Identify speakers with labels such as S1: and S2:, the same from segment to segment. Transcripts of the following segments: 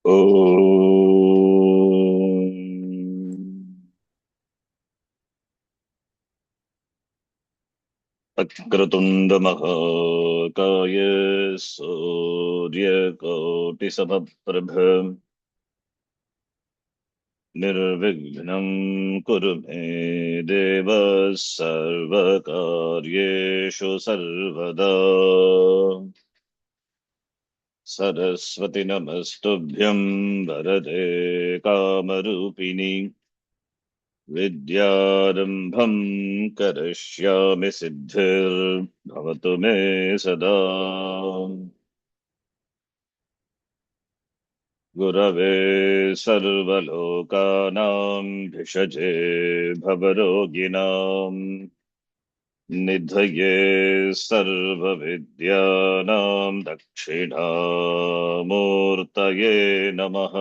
S1: वक्रतुण्डमहाकाय सूर्यकोटिसमप्रभ निर्विघ्नं कुरु मे देव सर्वकार्येषु सर्वदा। सरस्वति नमस्तुभ्यं वरदे कामरूपिणि विद्यारम्भं करिष्यामि सिद्धिर्भवतु मे सदा। गुरवे सर्वलोकानां भिषजे भवरोगिणां निधये सर्वविद्यानां दक्षिणामूर्तये नमः।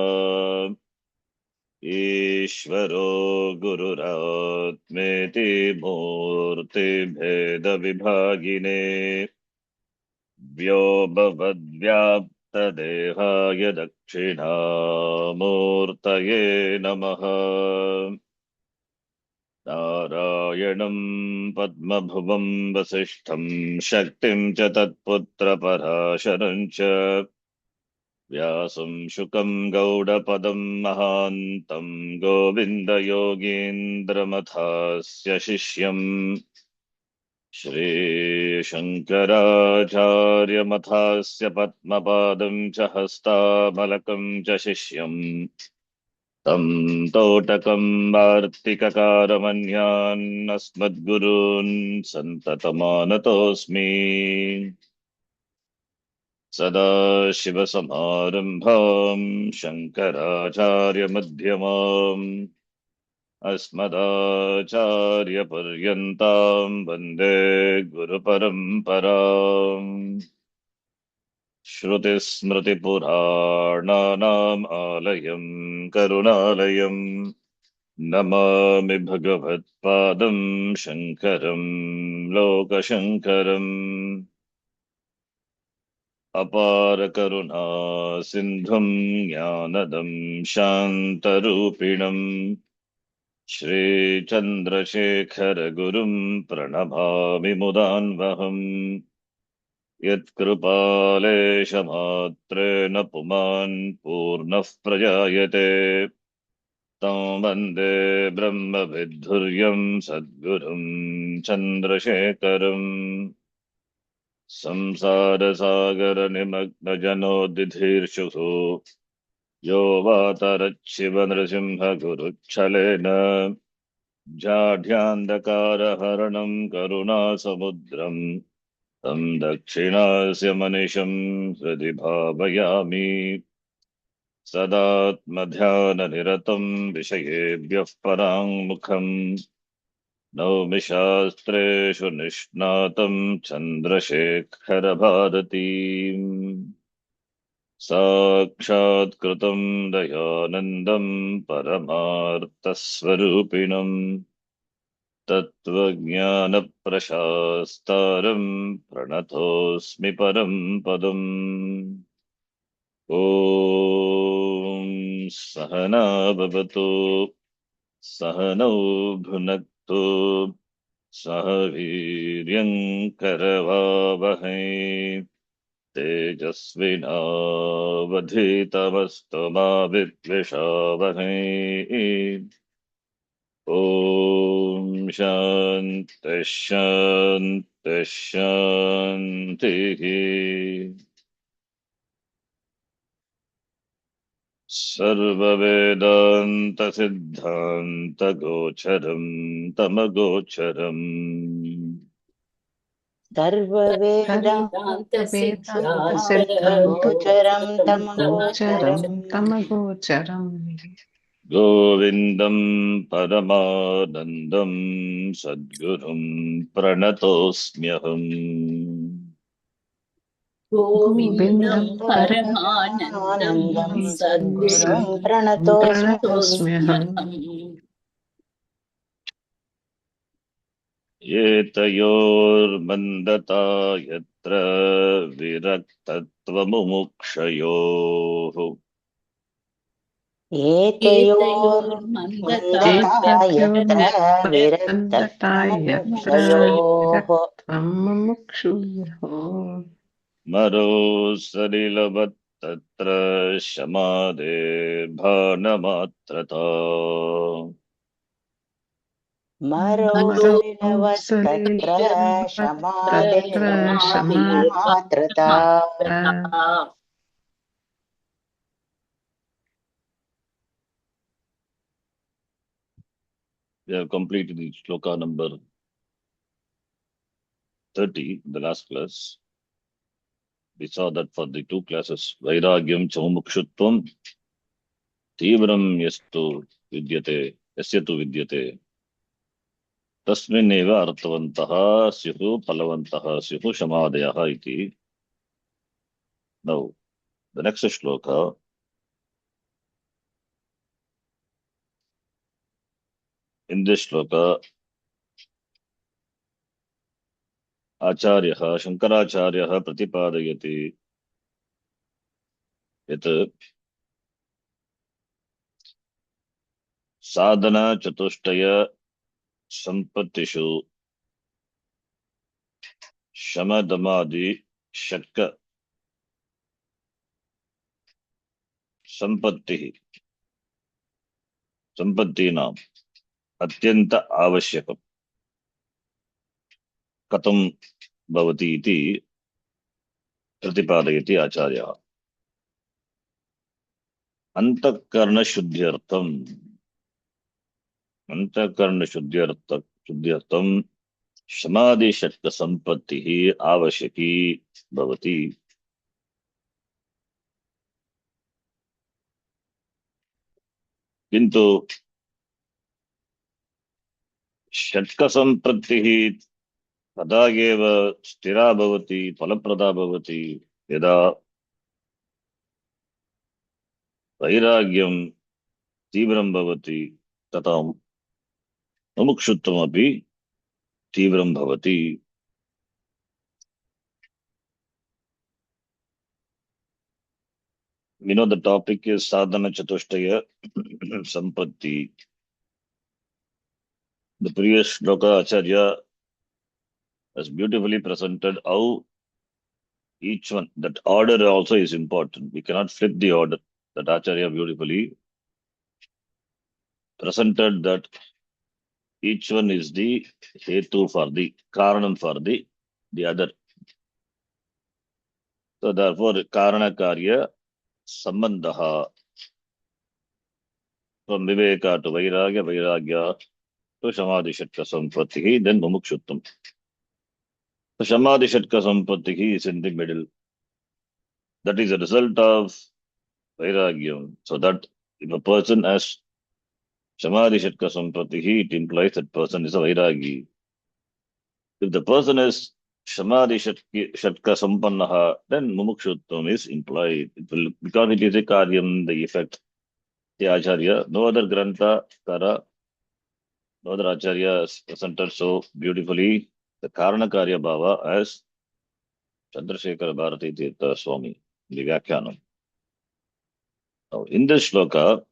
S1: ईश्वरो गुरुरात्मेति मूर्तिभेदविभागिने व्योमवद्व्याप्तदेहाय दक्षिणामूर्तये नमः। नारायणं पद्मभुवं वसिष्ठं शक्तिं च तत्पुत्रपराशरं च व्यासं शुकं गौडपदं महान्तं गोविन्दयोगीन्द्रमथास्य शिष्यम् श्रीशङ्कराचार्यमथास्य पद्मपादं च हस्तामलकं च शिष्यम् तं तोटकं वार्तिककारमन्यान्नस्मद्गुरून् सन्ततमानतोऽस्मि। सदाशिवसमारम्भां शङ्कराचार्यमध्यमाम् अस्मदाचार्यपर्यन्तां वन्दे गुरुपरम्पराम्। श्रुतिस्मृतिपुराणानाम् आलयं करुणालयं नमामि भगवत्पादं शङ्करं लोकशङ्करम्। अपारकरुणा सिन्धुं ज्ञानदं शान्तरूपिणम् श्रीचन्द्रशेखरगुरुं प्रणमामि मुदान्वहम्। यत्कृपालेशमात्रेण पुमान् पूर्णः प्रजायते तं वन्दे ब्रह्मविद्धुर्यं सद्गुरुं चन्द्रशेखरम्। संसारसागरनिमग्नजनोदिधीर्षुः यो वातरच्छिवनृसिंहगुरुच्छलेन जाढ्यान्धकारहरणं करुणासमुद्रं तं दक्षिणास्य मनिषं हृदि भावयामि। सदात्मध्याननिरतं विषयेभ्यः पराङ्मुखम् नौमि शास्त्रेषु निष्णातं चन्द्रशेखरभारतीम्। साक्षात्कृतं दयानन्दं परमार्थस्वरूपिणम् तत्त्वज्ञानप्रशास्तारं प्रणतोऽस्मि परं पदम्। ॐ सहना भवतु सहनौ भुनक्तु सह वीर्यङ्करवावहै तेजस्विनावधीतमस्तु मा विद्विषावहै। ॐ शान्ति शान्ति शान्तिः। सर्ववेदान्तसिद्धान्तगोचरं तमगोचरम्
S2: सर्ववेदान्तसिद्धान्तगोचरं
S3: सर्ववेदान्तसिद्धान्तगोचरं
S2: तमगोचरम्
S3: तमगोचरम्
S1: गोविन्दं परमानन्दं सद्गुरुं प्रणतोऽस्म्यहम्।
S2: गोविन्दं
S3: गोविन्दं
S2: परमानन्दं सद्गुरुं
S3: प्रणतोऽस्म्यहम्।
S2: प्रणतोऽस्म्यहम्।
S1: एतयोर्मन्दता यत्र विरक्तत्वमुमुक्षयोः
S2: एतयोर्मन्दता यत्र
S3: एतद्योर्मन्दता यत्र
S2: विरक्तममुक्षयोः
S3: विरक्तं मुमुक्षुः
S1: मरो सलिलवत् तत्र शमादे भानमात्रता
S2: मरो
S3: मरो
S2: सलिलवस्तत्र
S3: सलिलवत् तत्र
S2: क्षमादेर्भानमात्रता
S1: We have completed the shloka number 30, the last class. We saw that for the two classes, Vairagyam Chamumukshutvam, Tibram Yastu Vidyate, Yasyatu Vidyate, Tasmineva Arthavantaha, Syuhu Palavantaha, Syuhu Shamadayaha iti. Now, the next shloka, in this shloka, Acharyah, Shankaracharyah Pratipadayati, yat sadhana chatushtaya sampattishu shamadamadi shakka sampattihi sampattinam atyanta avashyakam katam bhavati iti pratipadayati acharya. Antakarna shuddhyartham shuddhyartham samadhi shakka sampattihi avashyaki bhavati. किंतु षट्क संपत्तिः तदा एव स्थिरा भवति फलप्रदा भवति यदा वैराग्यं तीव्रं भवति तथा मुमुक्षुत्वमपि तीव्रं भवति. We know the topic is sadhana chatushtaya sampatti. The previous shloka Acharya has beautifully presented how each one, that order also is important. We cannot flip the order. That Acharya beautifully presented that each one is the hetu for the karanam for the other. So therefore, karana karya sambandha from viveka to vairagya, vairagya to samadhi shatka sampatti, then mumukshuttam. So samadhi shatka sampatti is in the middle. That is a result of vairagyam. So that if a person has samadhi shatka sampatti, it implies that person is a vairagi. If the person is samadhi shatka sampannaha, then mumukshuttam is implied. It will, because it is a karyam, the effect. The acharya, no other grantha, kara, no other acharya has presented so beautifully the karana karya bhava as Chandrasekhara Bharati Tirtha Swami, the Vyakhyanam. Now, in this shloka,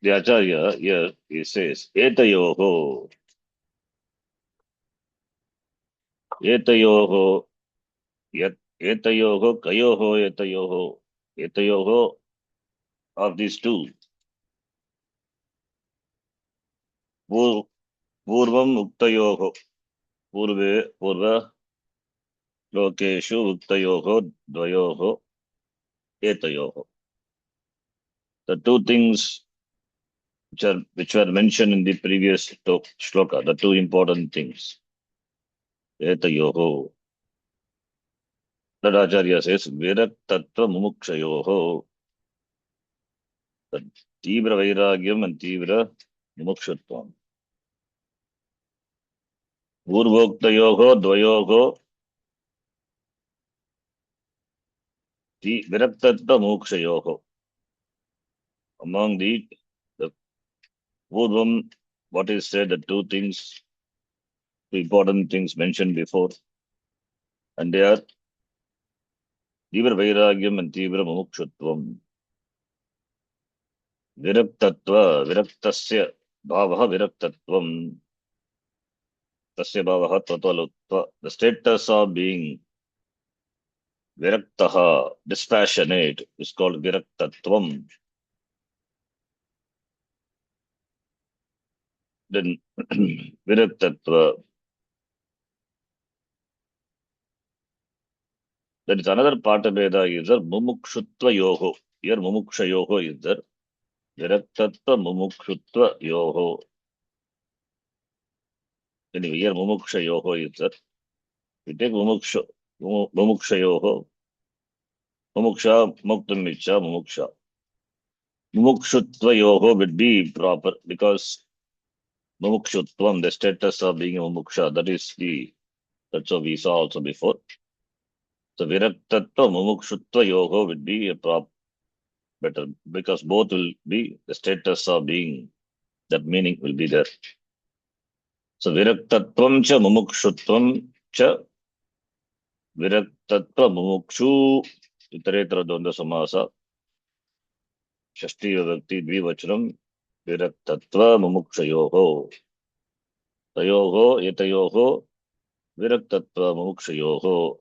S1: the acharya here he says, Etayoho, Etayoho, Etayoho, Kayoho, Etayoho, Etayoho of these two. Purvam Uktayoho, Purva Lokeshu Uktayoho, Dvayoho, Etayoho. The two things which were mentioned in the previous shloka, the two important things. Etayoho. That Acharya says, Viraktatva Mumukshayoho. The Tibra Vairagyam and Tibra Mumukshutvam. Purvoktayoho, Dvayoho, Viraktatva Mukshayoho. Among the Purvam, what is said, the two things, two important things mentioned before, and they are Tivra vairagyam and tivra mumukshutvam. Viraktatva, viraktasya bhavaha viraktatvam. Tasya bhavaha tvatalutva. The status of being viraktaha, dispassionate, is called viraktatvam. Then viraktatva. That is another part of Veda is there. Mumukshutva yoho. Here mumuksha yoho is there. Viraktatva mumukshutva yoho. Anyway, here mumuksha yoho is there. We take mumuksha yoho. Mumuksha muktam icha mumuksha. Mumukshutva yoho would be proper because mumukshutvam, the status of being a mumuksha, that's what we saw also before. So viraktatva mumukshutva yoho would be a better because both will be the status of being, that meaning will be there. So viraktatvam cha mumukshutvam cha viraktatva mumukshu itaretara dvandva samasa shashti vibhakti dvivachanam viraktatva mumukshayoho tayoho yetayoho viraktatva mumukshayoho.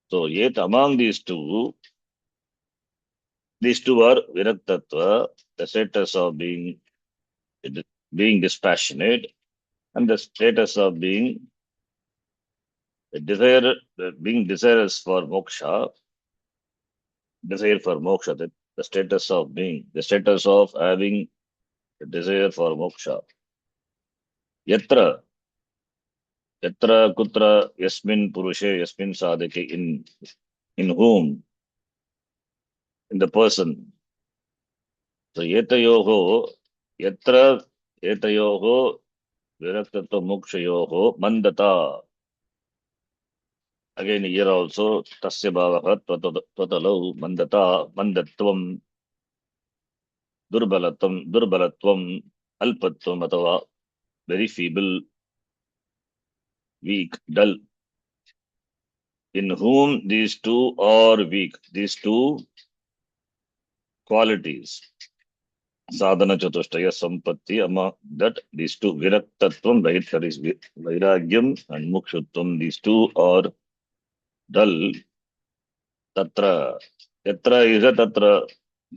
S1: So yet among these two are viraktatva, the status of being dispassionate, and the status of being desirous for moksha, desire for moksha, the status of having a desire for moksha. Yatra kutra yasmin purushe yasmin sadhake, in whom, in the person. So yetayoho viraktatva mokshayoho mandata. Again here also tasya bhavaha tvatalau mandata mandatvam durbalatvam alpatvam atava very feeble, weak, dull. In whom these two are weak, these two qualities, sadhana chatushtaya sampatti, ama that these two viraktatvam, right, that is vairagyam and mukshutvam, these two are dull. Tatra is a tatra,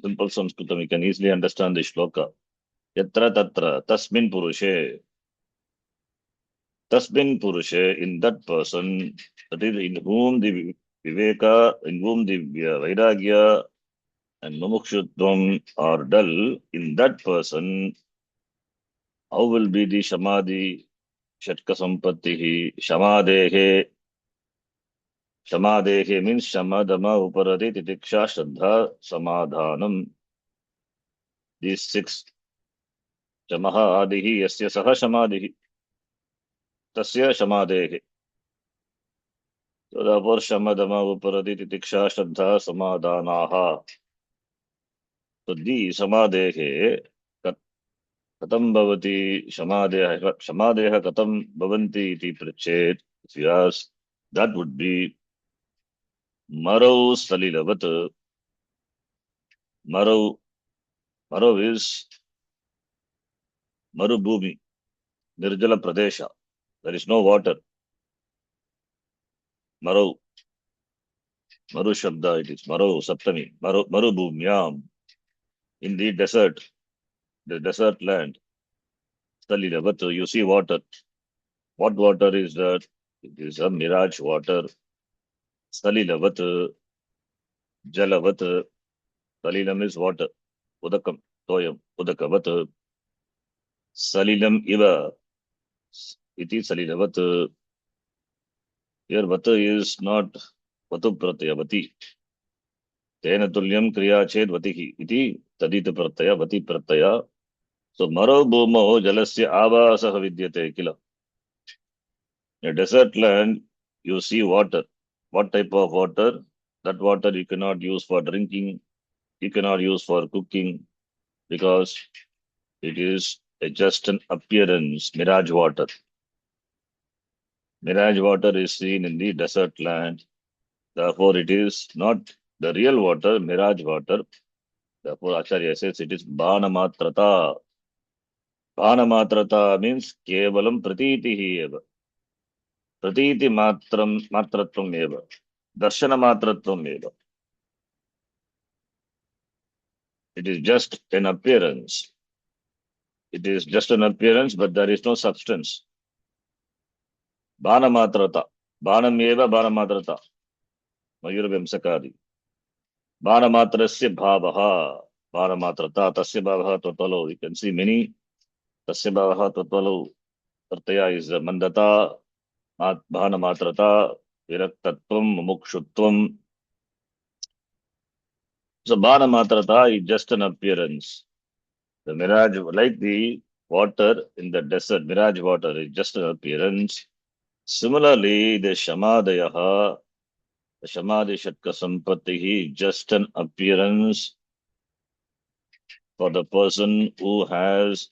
S1: simple Sanskritam, we can easily understand the shloka. Yatra tatra tasmin purushe, in that person, that is in whom the viveka, in whom the vairagya and mumukshutvam are dull, in that person, how will be the samadhi shatka sampattihi? Shamadehe means shamadama uparade titiksha shraddha samadhanam. These six, shamaha adihi yasya saha samadhihi tasya shamadehe. So therefore shamadama uparade titiksha shraddha samadhanaha. So the समादेहे कथं भवति समादेह कथं भवन्ति इति पृच्छेत्, if you ask, that would be marau salilavat. Marau is marubhumi, nirjala pradesha. There is no water. Marau shabda it is. Marau saptami. Marubhumyam. In the desert land. Salilavat, you see water. What water is that? It is a mirage water. Salilavat, jalavat. Salilam is water. Udakam, toyam, udakavat. Salilam iva. Iti salilavat. Here vata is not vatu pratyaya vati. Tena tulyam kriya ched vatihi. Iti tadita pratyaya vati pratyaya. So maro bhumo jalasya avasaha vidyate kila. In a desert land, you see water. What type of water? That water you cannot use for drinking. You cannot use for cooking because it is just an appearance, mirage water. Mirage water is seen in the desert land. Therefore, it is not the real water, mirage water. Therefore, Acharya says it is Bhanamatrata. Bhanamatrata means Kevalam Pratitihi eva. Pratiti matratvam eva. Darshana matratvam eva. It is just an appearance. It is just an appearance, but there is no substance. Bhanamatrata. Bhanam eva Bhanamatrata. Mayura Vimsakadi. Bhanamatrasya bhavaha. Bhanamatrata. Tasya bhavaha tatalo. You can see many. Tasya bhavaha tatalo. Pratyaya is mandata. Bhanamatrata. Viraktatvam. Mumukshutvam. So Bhanamatrata is just an appearance. The mirage, like the water in the desert, mirage water is just an appearance. Similarly, the Shamadayaha, the Shamadhi Shatka Sampattihi, just an appearance for the person who has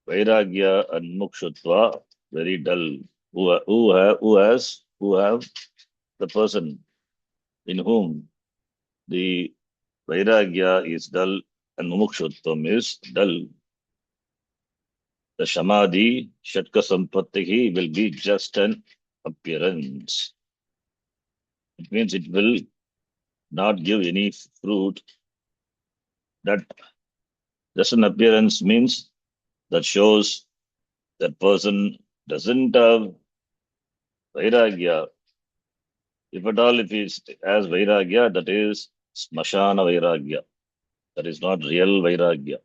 S1: Vairagya and Mukshutva, very dull, who have the person in whom the Vairagya is dull and Mumukshutvam is dull. The Samadhi, Shatka Sampattihi, will be just an appearance. It means it will not give any fruit. That just an appearance means that shows that person doesn't have Vairagya. If at all, if he has Vairagya, that is Smashana Vairagya. That is not real Vairagya.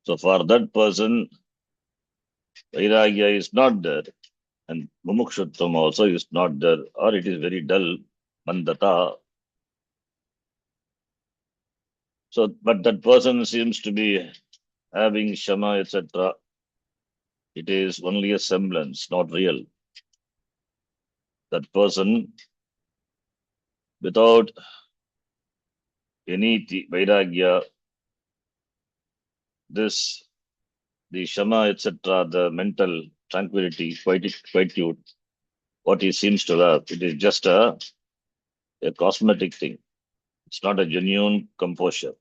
S1: So for that person, Vairagya is not there. And Mumukshutvam also is not there, or it is very dull, mandata. So, but that person seems to be having Shama, etc. It is only a semblance, not real. That person, without any Vairagya, the Shama, etc., the mental tranquility, quietude, what he seems to have, it is just a cosmetic thing. It's not a genuine composure.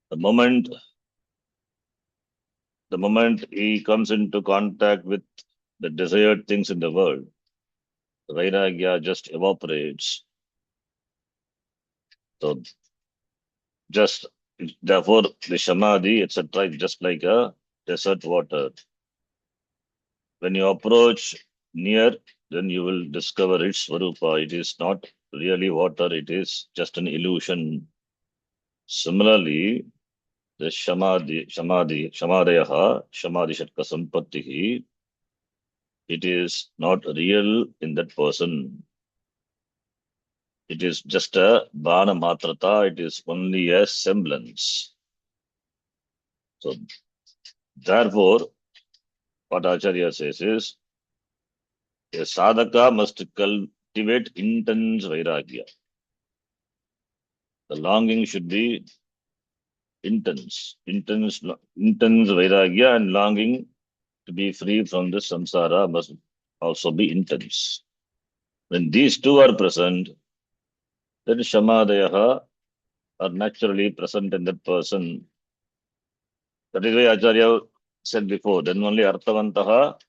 S1: The moment he comes into contact with the desired things in the world, the Vairagya just evaporates. So just therefore the Samadhi, etc., is just like a desert water. When you approach near, then you will discover its Swarupa. It is not really water, it is just an illusion. Similarly, the Shamadayaha, Shamadhi Shatka Sampattihi, it is not real in that person. It is just a Bhana Matrata, it is only a semblance. So, therefore, what Acharya says is, a sadhaka must cultivate intense Vairagya. The longing should be intense Vairagya, and longing to be free from the samsara must also be intense. When these two are present, then Shamadayaha are naturally present in that person. That is why Acharya said before, then only Arthavantaha,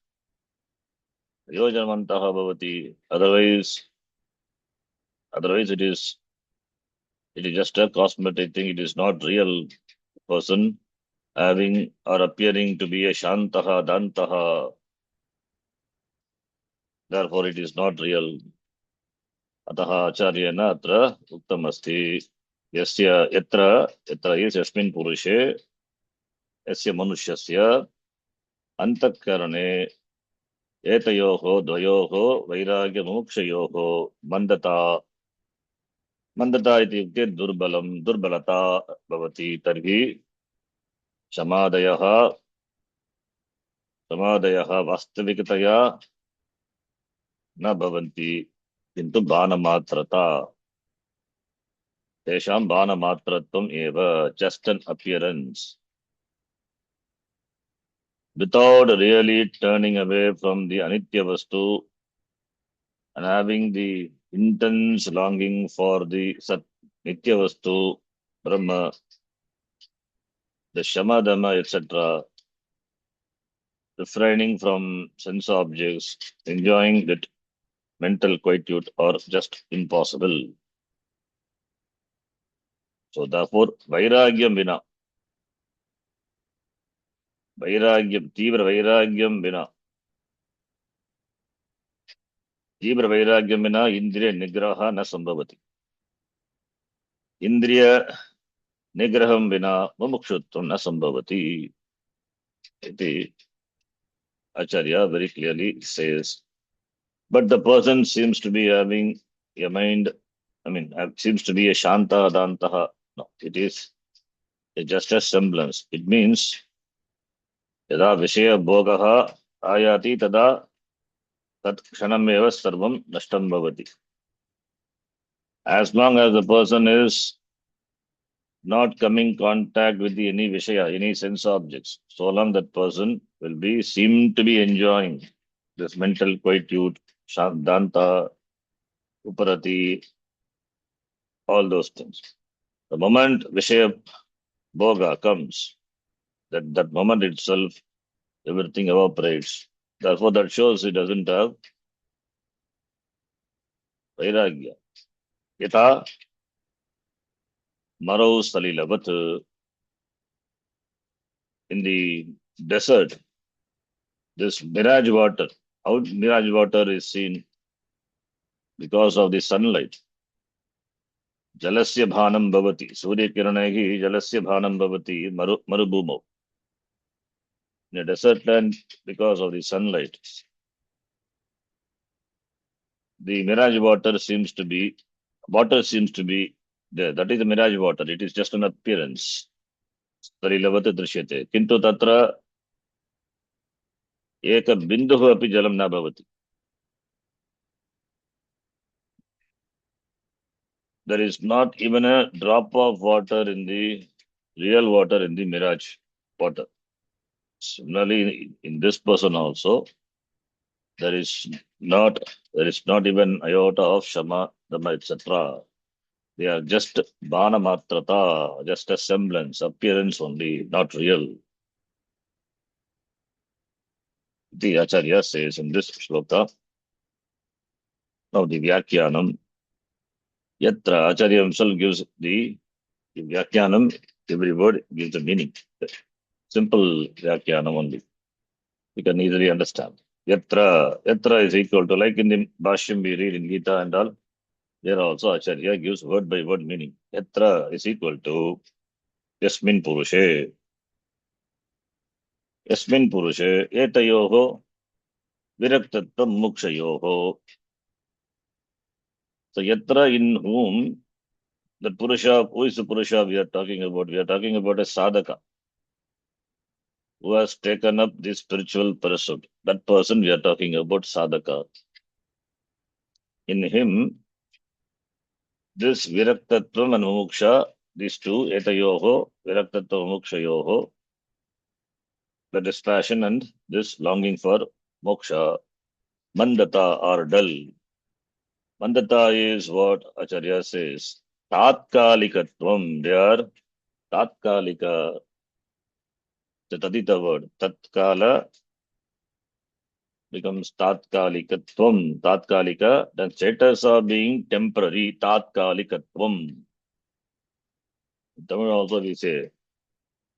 S1: Yojamantaha Bhavati. Otherwise it is just a cosmetic thing, it is not real person having or appearing to be a Shantaha, Dantaha. Therefore it is not real. Ataha Acharyena atra uktam asti. Yasya yatra is yasmin purushe yasya manushasya antakarane etayoho dvayoho vairagya mukshayoho mandata इत्युक्ते दुर्बलता भवति तर्हि समादयः वास्तविकतया न भवन्ति किन्तु बाणमात्रता तेषां बाणमात्रत्वम् एव just an appearance. without really turning away from the anitya vastu and having the intense longing for the sat nitya vastu, Brahma, the Shama Dhamma, etc., refraining from sense objects, enjoying that mental quietude are just impossible. So therefore, तीव्र वैराग्यम बिना इंद्रिय निग्रह न संभवति. इंद्रिय निग्रहं विना मुमुक्षुत्वं न संभवति. इति Acharya very clearly says. But the person seems to be having a mind, seems to be a shanta adantaha. No, it is just a semblance. It means यदा विषय भोगः आयाति तदा तत् क्षणमेव सर्वं नष्टं भवति. As long as the person is not coming contact with any vishaya, any sense objects, so long that person will be seem to be enjoying this mental quietude, shantanta, uparati, all those things. The moment vishaya bhoga comes, that moment itself, everything evaporates. Therefore, that shows he doesn't have vairagya. Yata marau salilavat, in the desert, this mirage water, how mirage water is seen because of the sunlight. Jalasya bhanam bhavati, Surya kiranaihi jalasya bhanam bhavati marubhumo. In a desert land, because of the sunlight, the mirage water seems to be there. That is the mirage water. It is just an appearance. Sarilavat drishyate. Kintu tatra eka binduhu api jalam na bhavati. There is not even a drop of water in the real water in the mirage water. Similarly, in this person also, there is not even iota of shama, dhamma, etc. They are just bhana matrata, just a semblance, appearance only, not real. The Acharya says in this shloka, now the Vyakyanam, Yatra, Acharya himself gives the Vyakyanam, every word gives a meaning. Simple Vyakyanam only. You can easily understand. Yatra is equal to, like in the Bhashyam we read in Gita and all, there also Acharya gives word by word meaning. Yatra is equal to Yasmin Purushe. Yasmin Purushe, Etayoho, Viraktattvam Mukshayoho. So Yatra, in whom the Purusha, who is the Purusha we are talking about? We are talking about a sadhaka who has taken up this spiritual pursuit. That person we are talking about, sadhaka. In him, this Viraktattvam and Mumuksha, these two, Etayoho, Viraktattva Mukshayoho, that is passion and this longing for moksha, mandata or dull. Mandata is what Acharya says. Tatkalikatvam, they are tatkalika, the tadita word. Tatkala becomes tatkalikatvam, tatkalika, then status are being temporary, tatkalikatvam. In Tamil also we say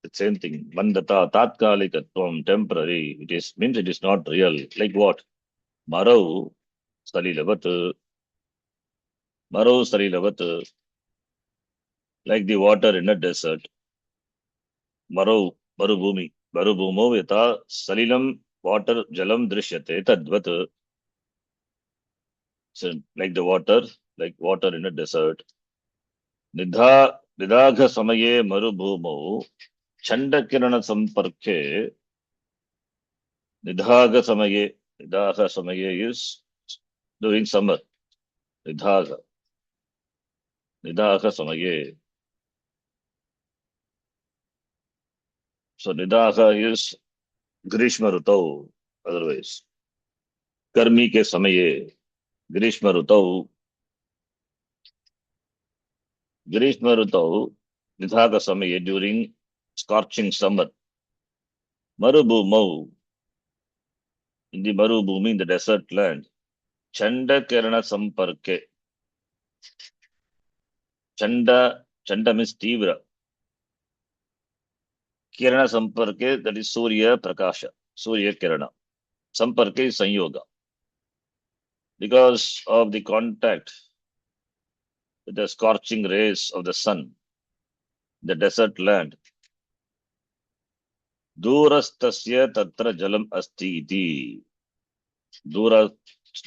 S1: the same thing. Mandata, tatkalikatvam, temporary. Means it is not real. Like what? Marau, salilavat, Marau Sarilavat, like the water in a desert. Marau, Marubhumi, Marubhumo Yata, Salilam, water, Jalam Drishyate, Tadvat. So, like the water, like water in a desert. Nidagha Samaye Marubhumo, Chandakirana Samparke, Nidagha Samaye is during summer. Nidagha Samaye. So Nidagha is ग्रीष्म ऋतौ, otherwise गर्मी के समये, ग्रीष्म ऋतौ, ग्रीष्म ऋतौ निधाग समये, ड्यूरिंग स्कॉर्चिंग समर, मरुभूमौ, इन द मरुभूमि, इन द डेसर्ट लैंड, चंड किरण संपर्के, चंड, चंड मीन्स तीव्र, किरण संपर्के, that is सूर्य प्रकाश, सूर्य किरण, संपर्के संयोग, because of the contact with the scorching rays of the sun, the desert land, दूरस्थस्य तत्र जलम अस्ति इति, दूर,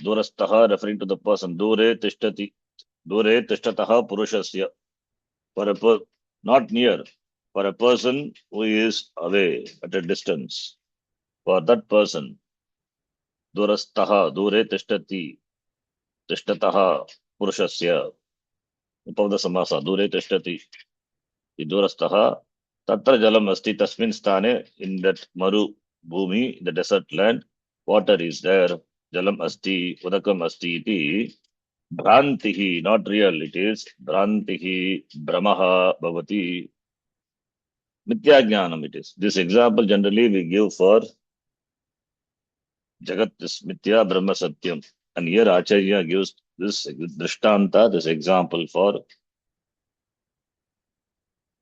S1: दूरस्थः referring to the person, दूरे तिष्ठति, दूरे तिष्ठतः पुरुषस्य, for a not near, for a person who is away at a distance, for that person, दूरस्थः, दूरे तिष्ठति, तिष्ठतः पुरुषस्य, उपपद समासः, दूरे तिष्ठति, दूरस्थः, तत्र जलम अस्ति, तस्मिन् स्थाने, in that maru bhumi, the desert land, water is there, jalam asti, udakam asti iti, भ्रांतिः, not real, it is भ्रांतिः, भ्रमः भवति, मिथ्या ज्ञानम, it is. This example generally we give for jagat is mithya, brahma satyam, and here Acharya gives this drishtanta, this example for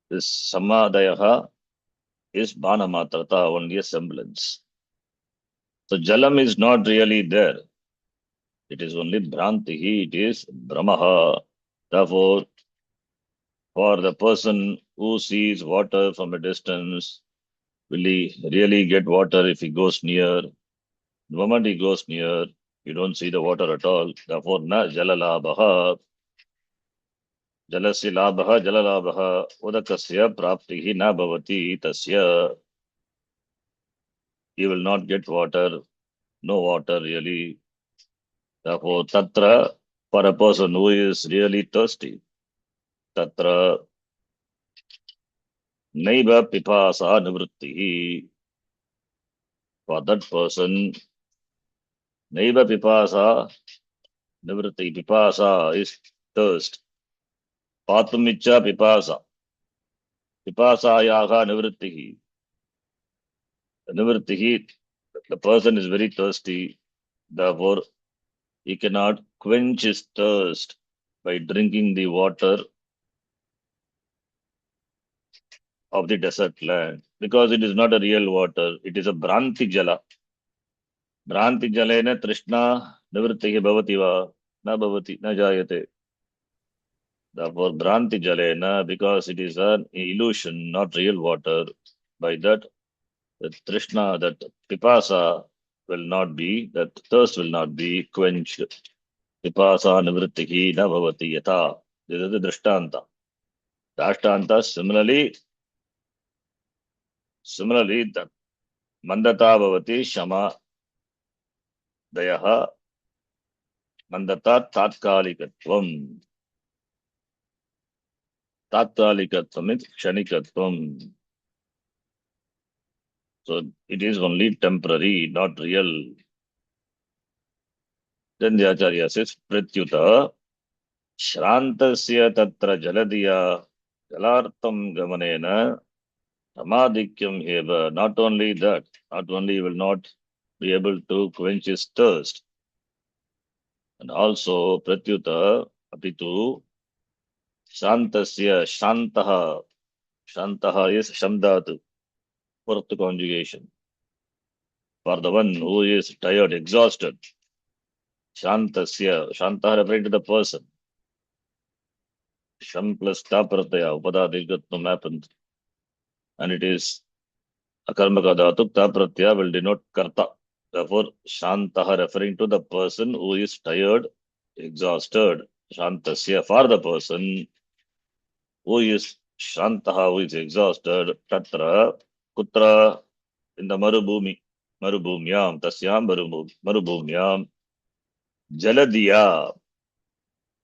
S1: this samadaya is bana matrata, only a semblance. So jalam is not really there. It is only bhrantihi, it is brahmaha. Therefore, for the person who sees water from a distance, will he really get water if he goes near? The moment he goes near, you don't see the water at all. Therefore, na jalalabhaha, jalasya labhaha, jalalabhaha, udakasya praptihi na bhavati tasya. He will not get water, no water really. Therefore, tatra, for a person who is really thirsty, tatra naiva pipasa nivrittihi. For that person, naiva pipasa nivritti. Pipasa is thirst. Patumicha pipasa. Pipasayaha nivrittihi. Nivrittihi, the person is very thirsty. Therefore, he cannot quench his thirst by drinking the water of the desert land, because it is not a real water. It is a Bhranti Jala. Bhranti Jalena Trishna Nivrittihi Bhavati va na bhavati, na jayate. Therefore, Bhranti Jalena, because it is an illusion, not real water, by that, the Trishna, that Pipasa will not be, that thirst will not be quenched. Pipasa Nivrittihi na bhavati yata. This is the Drishtanta. Dashtanta, similarly, the Mandata bhavati Shama Dayaha Mandata Tatkalikatvam. Tatkalikatvam is Kshanikatvam. So it is only temporary, not real. Then the Acharya says, Pratyuta Shrantasya Tatra Jaladiya Jalartam Gamanena Samadikyam Eva. Not only that, not only will not be able to quench his thirst, and also Pratyuta Apitu Shantasya Shantaha. Shantaha is Shamdatu, fourth conjugation. For the one who is tired, exhausted, Shantasya, Shantaha referring to the person. Sham plus ta pratyaya, upadadikatvam happened. And it is a karmaka dhatu, ta pratyaya will denote karta. Therefore, Shantaha referring to the person who is tired, exhausted. Shantasya, for the person who is Shantaha, who is exhausted, tatra, kutra, in the marubhumi, marubhumyam, tasyam marubhumyam, jaladiya,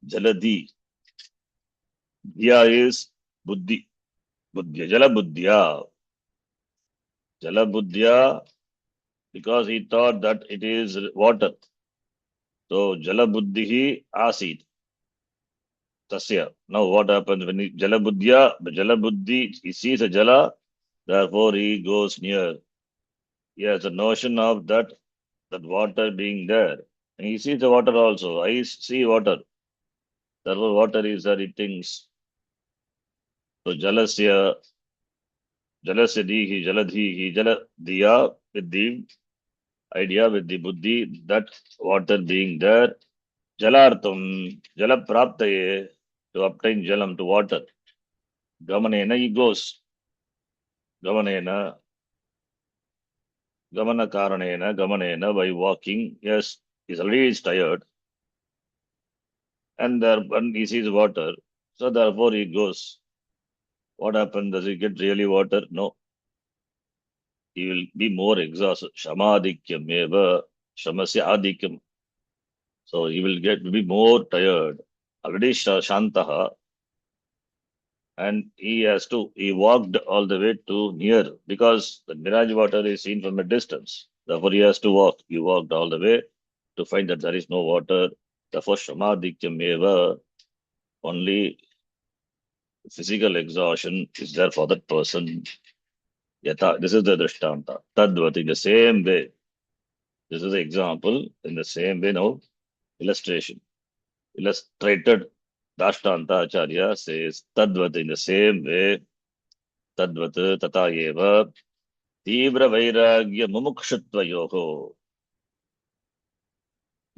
S1: jaladi. Diya is buddhi, buddhya, jala buddhya, because he thought that it is water. So jala buddhihi asit tasya. Now what happens when he jala buddhi, he sees a jala, therefore he goes near. He has a notion of that water being there. And he sees the water also. I see water. Therefore water is there, he thinks. So jalasya dihi, jaladhihi, diya with the idea, with the buddhi, that water being there. Jalartham, jalapraptaye, to obtain jalam, to water. Gamanena, he goes. Gamanena, gamanena, by walking. Yes, he's already tired. And there, when he sees water, so therefore he goes. What happened? Does he get really water? No. He will be more exhausted. Shamadhikyam eva, shamasya adhikyam. So he will be more tired. Already shantaha, and he walked all the way to near, because the mirage water is seen from a distance. Therefore, he has to walk. He walked all the way to find that there is no water. Therefore, Shamadhikyam eva, only physical exhaustion is there for that person. Yata, this is the Drishtanta. Tadvat, in the same way. This is the example. In the same way, now, illustration. Illustrated Dashtanta Acharya says, Tadvat, in the same way. Tadvat, tata eva. तीव्र वैराग्य मुमुक्षुत्वयोः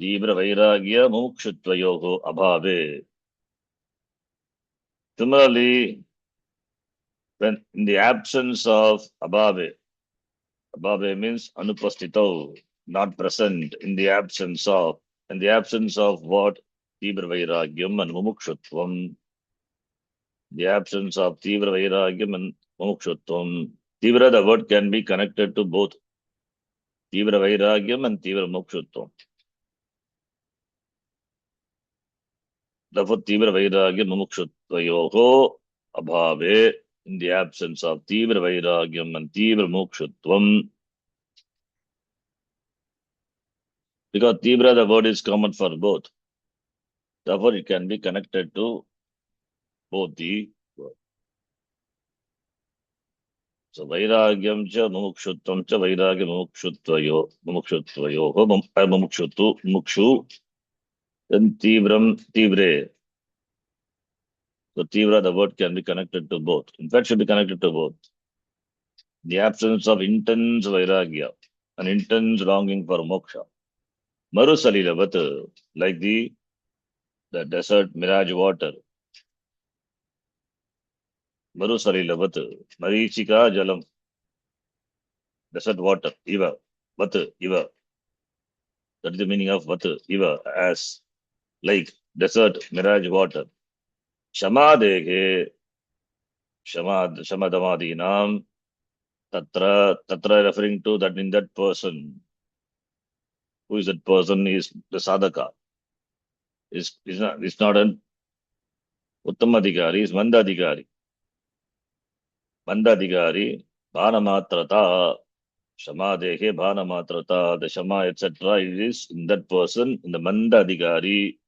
S1: तीव्र वैराग्य मुमुक्षुत्वयोः अभावे. Similarly, when in the absence of abhave means anupastito, not present, in the absence of what? Tibra vairagyam and mumukshutvam. The absence of tibra vairagyam and mumukshutvam. Tibra, the word can be connected to both tibra vairagyam and tibra mumukshutvam. Therefore, Tibra Vairagya Mumukshutvayoho Abhave, in the absence of Tibra Vairagyam and Tibra Mukshutvam, because Tibra, the word is common for both. Therefore, it can be connected to both the words. So, Vairagyam cha Mumukshutvam cha Vairagya Mumukshutvayoho Mukshu, then Tibre. So, Tibra, the word can be connected to both. In fact, should be connected to both. The absence of intense Vairagya, an intense longing for moksha. Marusalilavat, like the desert mirage water. Marusalilavat, Marichika Jalam, desert water, Iva, Vat, Iva. That is the meaning of Vat, Iva, as, like, desert mirage water. Shamadege, Shamadamadinam, Tatra referring to that in that person. Who is that person? Is the sadhaka. Is not an Uttamadhikari, is Mandadhikari. Mandadhikari, Bhanamatrata, Shamadehe, Bhanamatrata, the Shama, etc. It is in that person, in the Mandadhikari,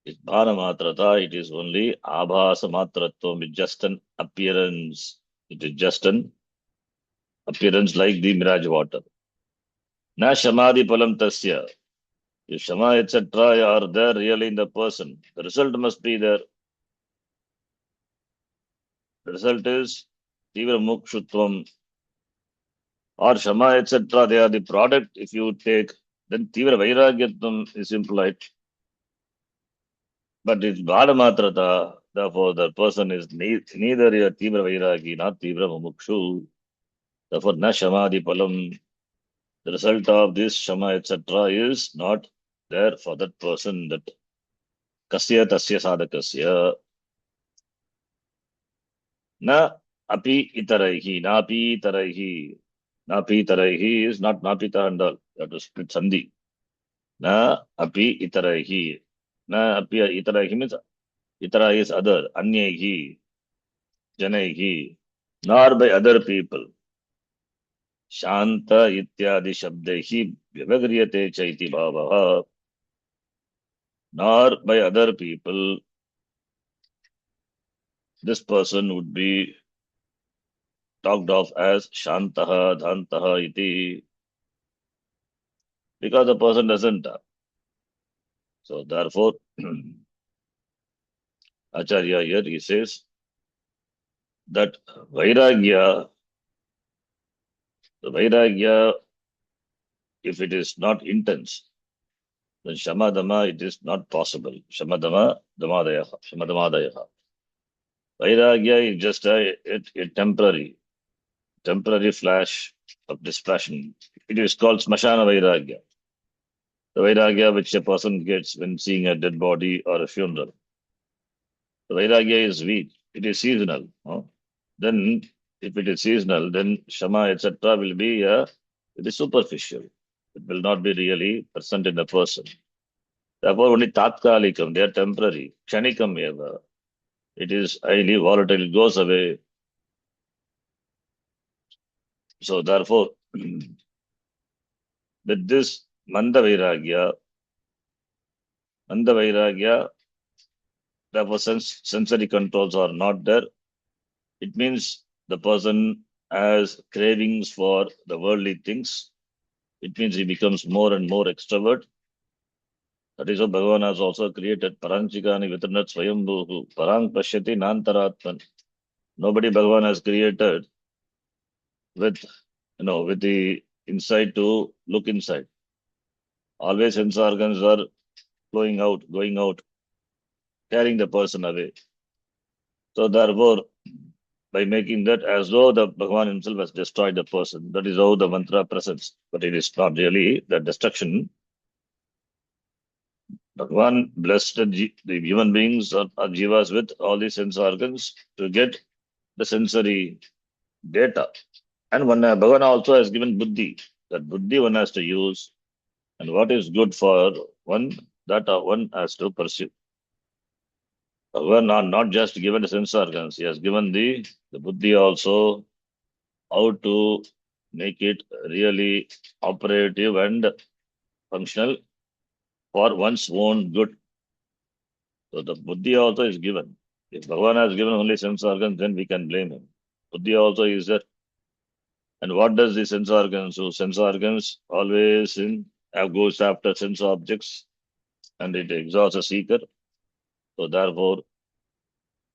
S1: is Bhanamatrata, it is only Abhasa Matratvam, it's just an appearance. It is just an appearance like the mirage water. Na Shamadhi Palam Tasya. If Shama, etc. are there really in the person, the result must be there. The result is Tivra Mukshutvam or Shama, etc. They are the product. If you take, then Tivra Vairagyatvam is implied. But it's Bhadamatrata, therefore the person is neither a Tivra Vairagi, not Tivra Mumukshu. Therefore, Na Shamadhi Palam. The result of this Shama, etc. is not there for that person, that Kasya Tasya Sadhakasya. Na api itaraihi, napi taraihi. Napi taraihi is not napita and all. You have to split sandhi. Na api itaraihi. Na api itaraihi means itara is other. Anyaihi, janaihi. Nor by other people. Shanta ityadi shabdehi vyavagriyate chaiti bhavaha, nor by other people, this person would be talked of as Shantaha, Dhantaha iti, because the person doesn't. So therefore, Acharya here he says that Vairagya, the Vairagya, if it is not intense, then Shamadama, it is not possible. Shamadama, Damadayaha, Shamadamadayaha. Vairagya is just a temporary flash of dispassion. It is called Smashana Vairagya. The Vairagya which a person gets when seeing a dead body or a funeral. The Vairagya is weak. It is seasonal. Then, if it is seasonal, then Shama, etc., will be it is superficial. It will not be really present in a person. Therefore, only Tatkalikam, they are temporary. Kshanikam eva. It is highly volatile, it goes away. So, therefore, with this Manda Vairagya, therefore, sensory controls are not there. It means the person has cravings for the worldly things. It means he becomes more and more extrovert. That is why Bhagavan has also created Paranchikani Vitranat Swayambhuhu, Parang Pashyati Nantaratman. Nobody Bhagavan has created with with the insight to look inside. Always sense organs are flowing out, going out, carrying the person away. So therefore, by making that as though the Bhagavan himself has destroyed the person, that is how the mantra presents. But it is not really the destruction. Bhagavan blessed the human beings or jivas with all these sense organs to get the sensory data. And one Bhagavan also has given buddhi. That buddhi one has to use, and what is good for one, that one has to pursue. Bhagavan not just given the sense organs, he has given the buddhi also, how to make it really operative and functional for one's own good. So the buddhi also is given. If Bhagavan has given only sense organs, then we can blame him. Buddhi also is there. And what does the sense organs do? Sense organs always goes after sense objects and it exhausts a seeker. So therefore,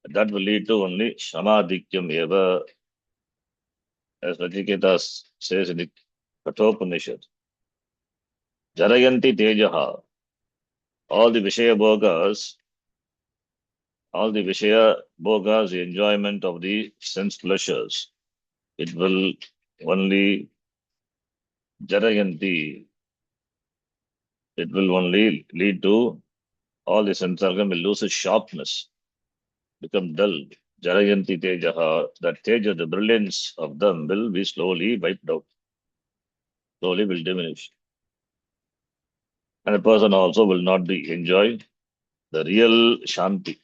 S1: that will lead to only Shamadhikyam eva, as Nachikheta says in the Kathopanishad. Jarayanti tejaha. All the Vishaya bhogas, the enjoyment of the sense pleasures, it will only Jarayanti, it will only lead to all the sense organ will lose its sharpness, become dull. Jarayanti tejaha, that teja, the brilliance of them will be slowly wiped out, slowly will diminish. And a person also will not be enjoy the real shanti.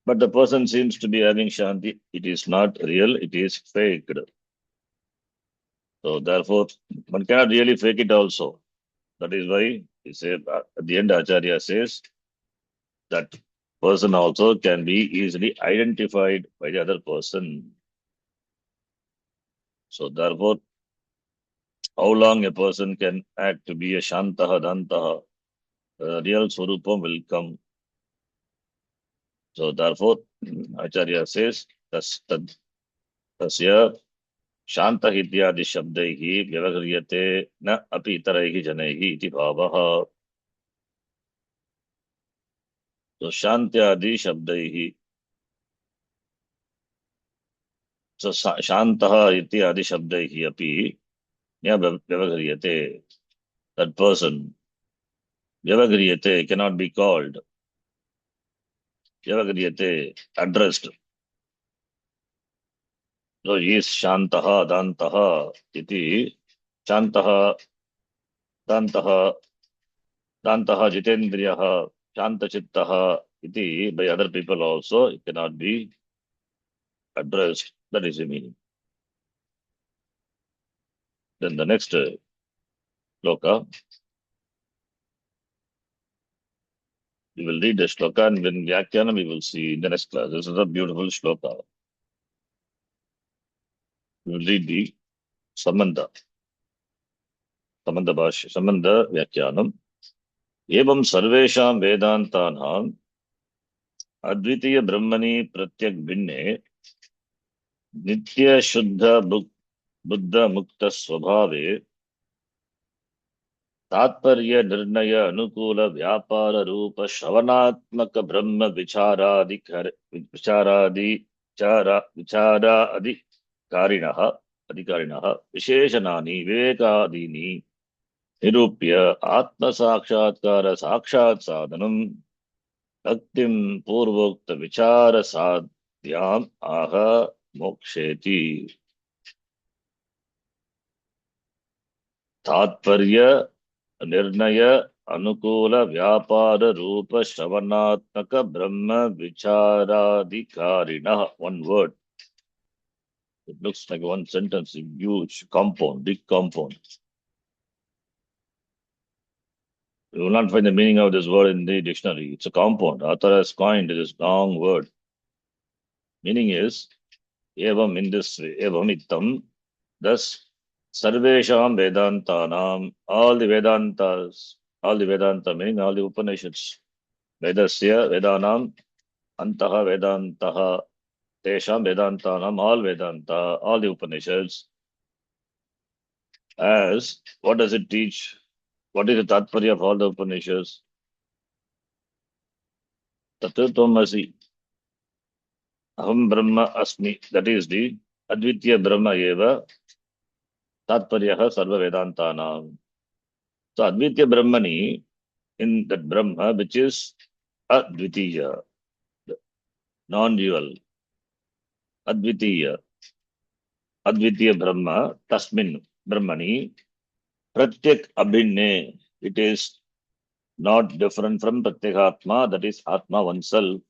S1: But the person seems to be having shanti. It is not real, it is faked. So therefore, one cannot really fake it also. That is why he said at the end Acharya says that person also can be easily identified by the other person. So therefore, how long a person can act to be a Shantaha Dantaha, the real Swarupam will come. So therefore, Acharya says, Tasya Shanta Hityadi Shabdaihi Vyavahriyate Na Api Itaraihi Janaihi Iti Bhavaha. So Shantyadi Shabdaihi. So Shantaha Ityadi Shabdaihi Api Ya Vyavahriyate. That person, Vyavahriyate, cannot be called. Vyavahriyate, addressed. So he is Shantaha Dantaha Iti. Shantaha Dantaha Dantaha Jitendriyaha Shantachittaha Iti. By other people also, it cannot be addressed. That is the meaning. Then the next shloka, we will read the shloka and when Vyakhyanam we will see in the next class. This is a beautiful shloka. We will read the Samanda Bhashya, Samanda Vyakhyanam. Evam sarvesham vedantanam advitiya brahmani pratyak binne nitya shuddha buddha mukta swabhave तात्पर्य निर्णय अनुकूल व्यापार रूप श्रवणात्मक ब्रह्म विचाराधिकारिणः विशेषणानि विवेकादीनि निरूप्य आत्मसाक्षात्कार साक्षात् साधनं भक्तिं पूर्वोक्त विचार साध्याम् आह मोक्षेति तात्पर्य निर्णय अनुकूल व्यापार रूप श्रवणात्मक ब्रह्म विचाराधिकारिणः. One word. It looks like one sentence, a huge compound, big compound. You will not find the meaning of this word in the dictionary. It's a compound. Author has coined this long word. Meaning is, evam in this way, evam ittam, thus, sarvesham vedantanam, all the Vedantas, all the Vedanta meaning all the Upanishads, Vedasya, Vedanam, Antaha, Vedantaha, Tesham, Vedantanam, all Vedanta, all the Upanishads, as, what does it teach? What is the Tatparya of all the Upanishads? Tattvatomasi, Aham Brahma Asmi, that is the Advitya Brahma Eva, Tatparyaha Sarva Vedantanam. So Advitya Brahmani, in that Brahma, which is Advitiya, non-dual, Advitiya, Advitiya Brahma, Tasmin Brahmani, Pratyak Abhinne, it is not different from Pratyekatma, that is Atma oneself.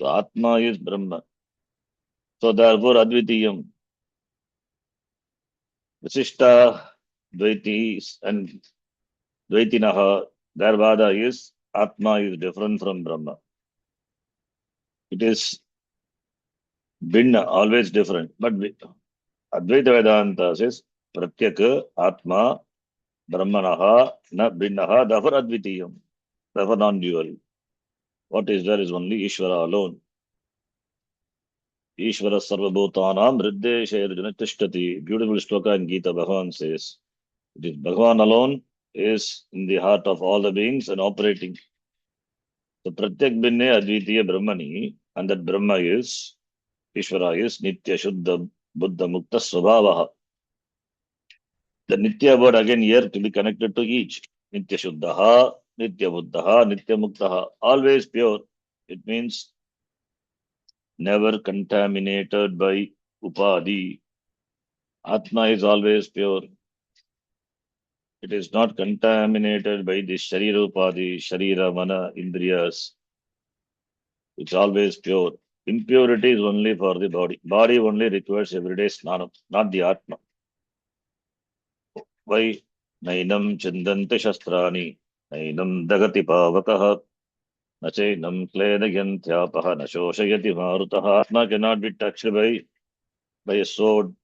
S1: So Atma is Brahma. So therefore Advitiyam, Visishta, Dvaitis and Dvaitinaha, their vada is Atma is different from Brahma. It is Bhinna, always different. But Advaita Vedanta says Pratyaka Atma Brahmanaha na Bhinnaha, therefore Advitiyam, therefore non-dual. What is there is only Ishvara alone. Ishvara Sarvabhutanam Riddesha Arjuna Tishtati. Beautiful shloka in Gita, Bhagavan says, it is Bhagavan alone is in the heart of all the beings and operating. So Pratyak Binne Advitiya Brahmani, and that Brahma is, Ishvara is Nitya Shuddha Buddha Mukta Swabhavaha. The Nitya word again here to be connected to each. Nitya Shuddhaha, Nitya Buddhaha, Nitya Muktaha. Always pure. It means never contaminated by Upadhi. Atma is always pure. It is not contaminated by the Sharira Upadhi, Sharira, Mana, Indriyas. It's always pure. Impurity is only for the body. Body only requires everyday snanam, not the Atma. Why? Nainam chindanti shastrani, nainam dagati pavakaha, nachainam kledayanthyapaha, nashoshayati marutaha. Atma cannot be touched by a sword.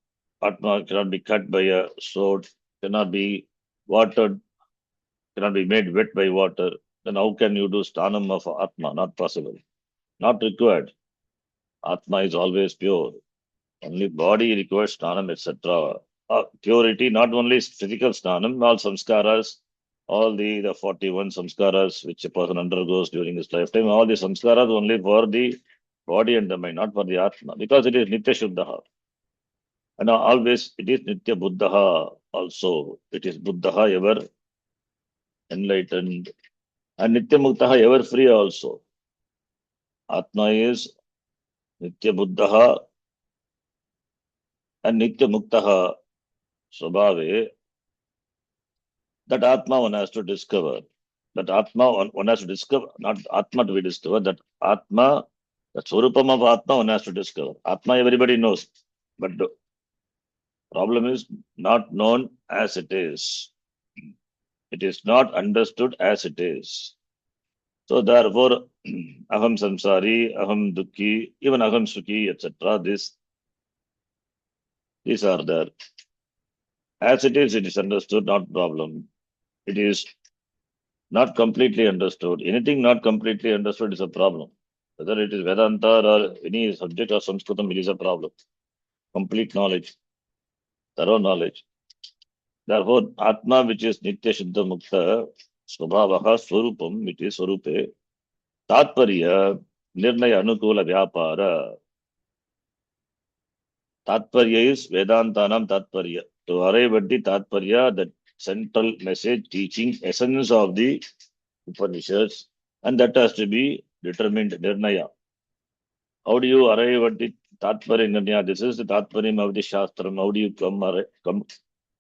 S1: Atma cannot be cut by a sword, cannot be watered, cannot be made wet by water. Then how can you do stanam of Atma? Not possible. Not required. Atma is always pure. Only body requires stanam, etc. Purity, not only physical stanam, all samskaras, all the 41 samskaras which a person undergoes during his lifetime, all the samskaras only for the body and the mind, not for the Atma, because it is Nitya Shuddha. And always it is Nitya Buddha also. It is Buddha ever enlightened. And Nitya Muktaha ever free also. Atma is Nitya Buddha and Nitya Muktaha Swabhave. That Atma one has to discover. That Atma one has to discover, not Atma to be discovered. That Atma, the Swarupam of Atma one has to discover. Atma everybody knows. But Problem is not known as it is. It is not understood as it is. So therefore, aham samsari, aham dukhi, even aham sukhi, etc. These are there. As it is understood, not problem. It is not completely understood. Anything not completely understood is a problem. Whether it is Vedanta or any subject or Sanskritam, it is a problem. Complete knowledge, thorough knowledge. Therefore, Atma, which is Nitya Shuddha Mukta, Swabhavaha Swarupam, which is Swarupe, Tatparya, Nirnaya Anukula Vyapara. Tatparya is Vedantanam Tatparya. To arrive at the Tatparya, the central message, teaching, essence of the Upanishads, and that has to be determined Nirnaya. How do you arrive at the Tatparya Nirnaya? This is the Tatparyam of the Shastram. How do you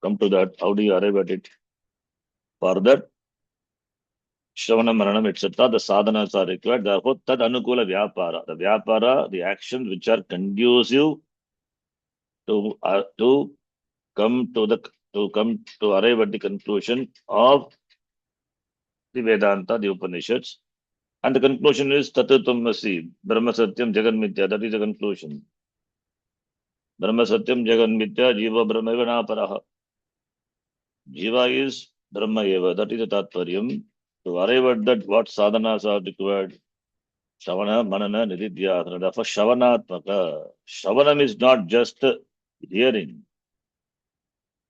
S1: come to that? How do you arrive at it? For that, Shravana, Maranam, etc., the sadhanas are required. Therefore, Tad Anukula Vyapara. The Vyapara, the actions which are conducive to come to the come to arrive at the conclusion of the Vedanta, the Upanishads. And the conclusion is Tatutamasi, Brahma Satyam Jagan Mithya. That is the conclusion. Brahma Satyam Jagan Mithya, Jiva Brahma Eva Naparaha. Jiva is Brahma Eva. That is the Tatparyam. To arrive at that, what sadhanas are required? Shavana, Manana, Nididhyasana. Therefore, Shavanatmaka. Shavanam is not just hearing.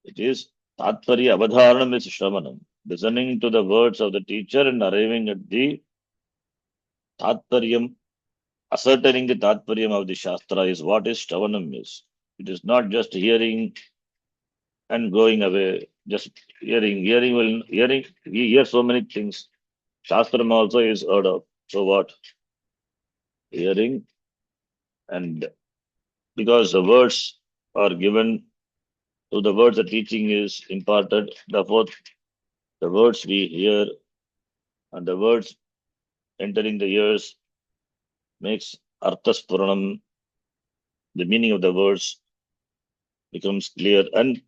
S1: It is Tatparya Avadharanam is Shravanam. Listening to the words of the teacher and arriving at the Tatparyam, ascertaining the Tatparyam of the Shastra is what is Shravanam is. It is not just hearing and going away. Just hearing, we hear so many things. Shastram also is heard of. So what? Hearing, and because the words are given to the words, the teaching is imparted. Therefore, the words we hear and the words entering the ears makes arthaspuranam, the meaning of the words becomes clear and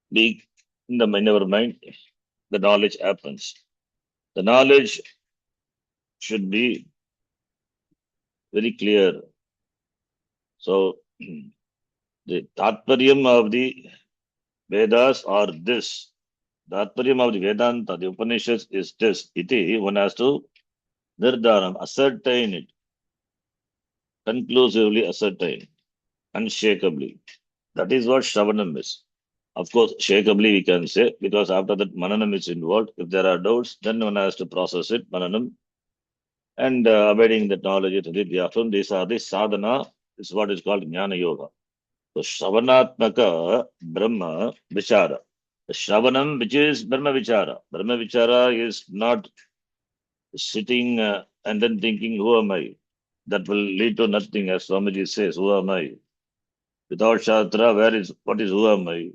S1: be in our mind, the knowledge happens. The knowledge should be very clear. So the Tatparyam of the Vedas are this. The Tatparyam of the Vedanta, the Upanishads is this. Iti, one has to Nirdhanam, ascertain it, conclusively ascertain, unshakably. That is what Shravanam is. Of course, shakably we can say, because after that Mananam is involved. If there are doubts, then one has to process it, Mananam, and abiding that knowledge, Nididhyasana. These are the sadhana, is what is called Jnana Yoga. So Shravanatmaka Brahma Vichara. The Shravanam, which is Brahma Vichara. Brahma Vichara is not sitting and then thinking, who am I? That will lead to nothing, as Swamiji says, who am I? Without Shastra, what is who am I?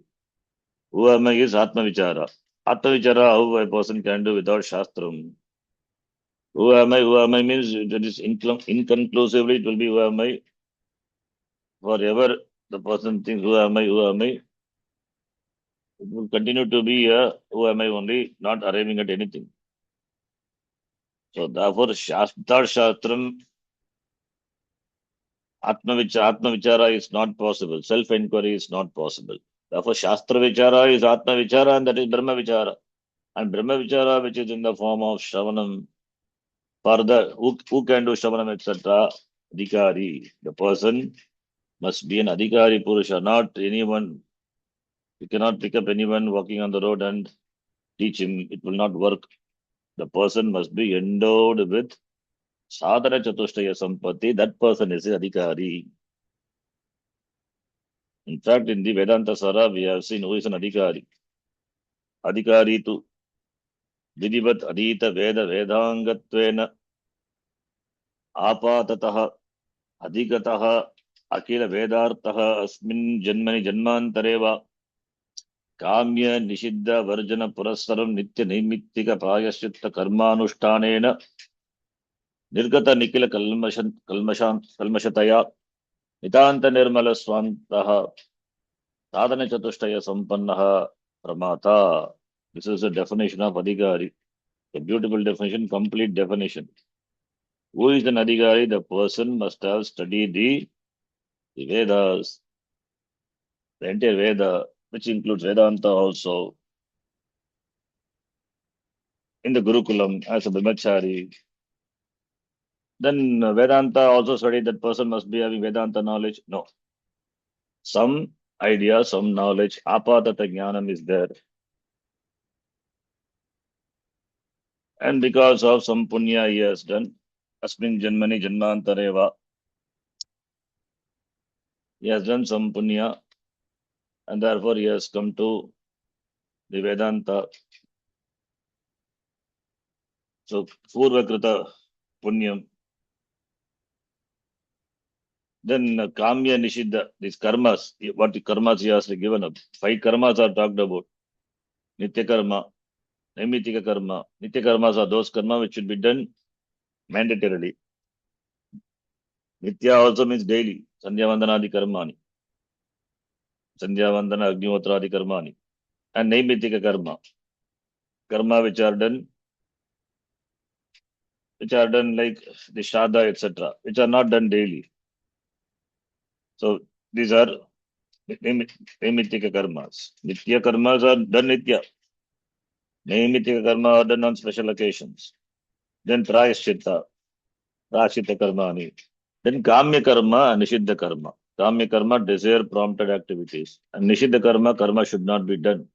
S1: Who am I is Atma Vichara. Atma Vichara, how a person can do without Shastram. Who am I? Who am I means that is inconclusively, it will be who am I. Forever, the person thinks, who am I? Who am I? It will continue to be who am I only, not arriving at anything. So therefore, Shastram, Atma Vichara is not possible. Self-inquiry is not possible. Therefore, Shastra Vichara is Atma Vichara and that is Brahma Vichara. And Brahma Vichara, which is in the form of Shravanam, further, who can do Shravanam, etc.? Adhikari. The person must be an Adhikari Purusha, not anyone. You cannot pick up anyone walking on the road and teach him. It will not work. The person must be endowed with Sadhana Chatushtaya Sampatti. That person is an Adhikari. In fact, in the Vedanta Sara, we have seen who is an Adhikari. Adhikari to Vidivat Adhita Veda Vedangatvena Apatataha Adhikataha Akila Vedartaha Asmin Janmani Janmantareva Kamya Nishidda Varjana Purasaram Nitya Naimittika Prayaschitta Karmanushtanena Nirgata Nikila Kalmashataya Nitanta Nirmala Swantaha Sadhana chatushtaya sampannaha pramata. This is the definition of adhikari. A beautiful definition, complete definition. Who is an adhikari? The person must have studied the Vedas, the entire Veda, which includes Vedanta also, in the Gurukulam as a brahmachari. Then Vedanta also studied that person must be having Vedanta knowledge. No. Some idea, some knowledge, apatata jnanam is there. And because of some punya he has done, asmin janmani janmantareva, he has done some punya, and therefore he has come to the Vedanta. So, Purvakrita punyam. Then Kamya Nishiddha, these karmas, what the karmas he has given up. 5 karmas are talked about. Nitya karma, Naimitika karma. Nitya karmas are those karma which should be done mandatorily. Nitya also means daily. Sandhya Vandanadi karmani. Sandhya Vandana Agnihotradi karmani. And Naimitika karma. Karma which are done like the Shraddha, etc., which are not done daily. So these are Naimitika karmas. Nitya karmas are done Nitya. Naimitika karma are done on special occasions. Then Prayaschitta, Prashita karmani. Then Kamya karma and Nishiddha karma. Kamya karma, desire prompted activities. And Nishiddha karma should not be done.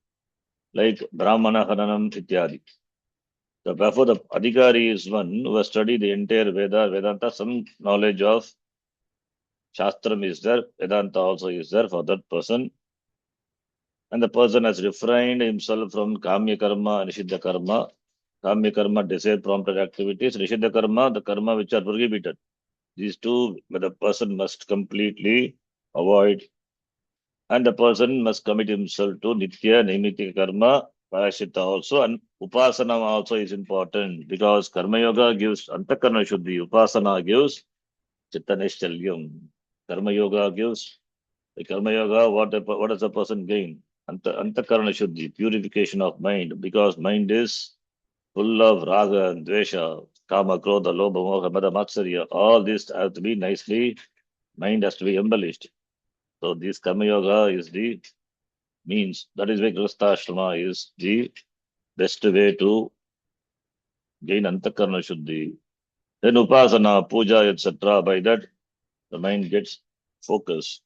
S1: Like Brahmana Haranam Ityadi. So therefore the Adhikari is one who has studied the entire Vedanta, some knowledge of Shastram is there, Vedanta also is there for that person. And the person has refrained himself from Kamya karma and Nishiddha karma. Kamya karma, desire prompted activities. Nishiddha karma, the karma which are prohibited. These two, the person must completely avoid. And the person must commit himself to Nitya, Naimitika karma, Prayaschitta also. And Upasana also is important because Karma Yoga gives Antakarna Shuddhi. Upasana gives Chitta Nishchalyam. Karma Yoga gives the Karma Yoga, what does a person gain? Antakarna Shuddhi, purification of mind, because mind is full of raga and dvesha, kama, krodha, lobha, moha, mada, matsarya. All this has to be nicely, mind has to be embellished. So this Karma Yoga is the means. That is why Grihastha is the best way to gain Antakarna Shuddhi. Then Upasana, Puja, etc. By that, the mind gets focused.